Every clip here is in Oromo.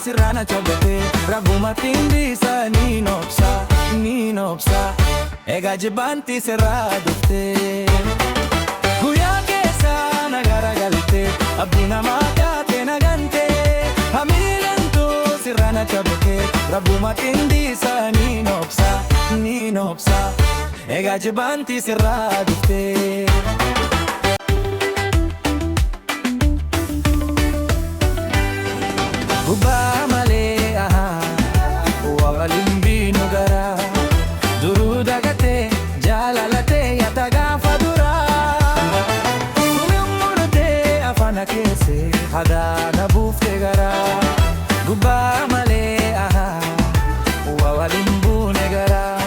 sirrana chabate Rabbuma tindisa ni nobsa Ega jibanti sirra dufte Guyyaa keessa nagaragalte abdii namaa taate nagante Hamiilantu sirrana chabate Rabbuma tindisa ni nobsa Ega jibanti sirra dufte Gubbaa malee waliin biinu garaa duruu dagatee jaalalatee yaada gaafa duraa Sumiin murtee afaan keessee hadaana buuftee garaa Gubbaa malee waliin buune garaa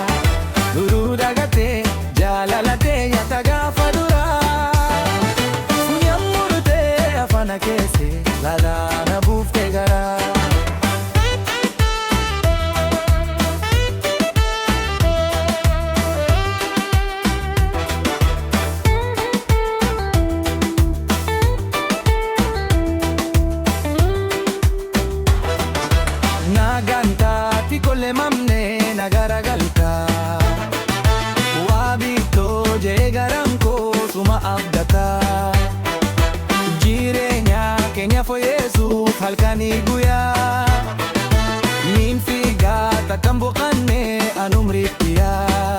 duruu dagatee jaalalatee yaada gaafa duraa Sumiin murtee afaan keessee hadaana buuftee garaa Nagantaati kolle mamne nagaragalta Waabitoo jee garankoo suma abdata Jireenya keenya fooyyeessuuf halkanii guyyaa Niin fiigaa takkaan boqanne anumriittiyaa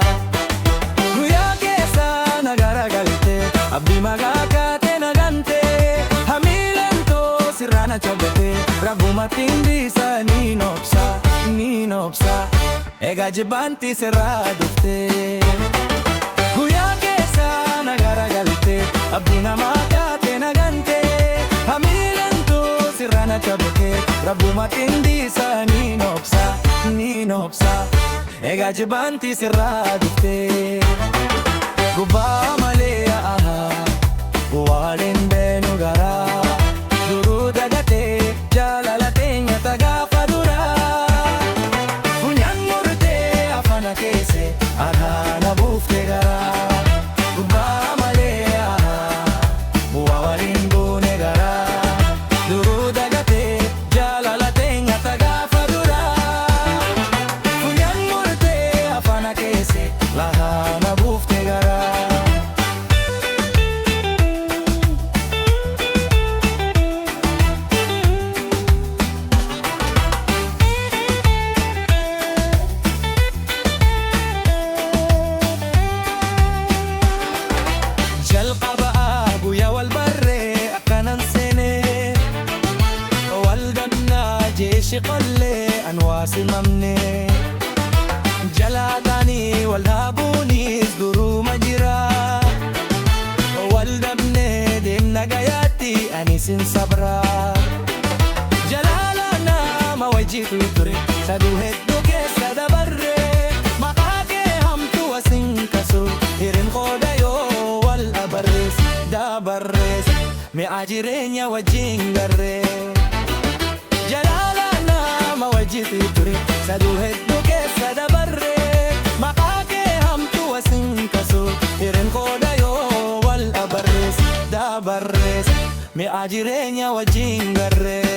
Guyyaa keessa nagaragalte abdii magaa kaate nagante Hamiilantoo sirrana chabate Rabbuma tindisa ni nobsa Ega jibanti sirra dufte Guyyaa keessa nagaragalte abdii namaa taate nagante Hamiilantu sirrana chabate Rabbuma tindisa ni nobsa Ega jibanti sirra dufte Gubbaa malee waliin beenu garaa duruu dagatee jaalalatee nyaata gaafa duraa Funyaan murtee afaan keessee hadaana buuftee garaa Gubbaa malee waliin buune garaa duruu dagatee jaalalatee nyaata gaafa duraa Funyaan murtee afaan keessee hadaana buuftee garaa Jalqaba guyyaa wal barree akkanan seenee Wal gannaa jeeshi qollee anwaasi mamnee Jalaataanii wal dhaabuunis duruma jiraa Wal dhabnee deemna gayaatti anisin sabraa Jalaala nama wajjitu ture saduu hedduu keessa dabarree Maqaa kee hamtuu asin kasu hirin qooda yoo wal dabarrees Mi'a jireenya wajjin garree Jalaala nama wajjitu ture saduu hedduu keessa dabarree Maqaa kee hamtuu asin kasu hirin qooda yoo wal dabarrees Mi'a jireenya wajjin garree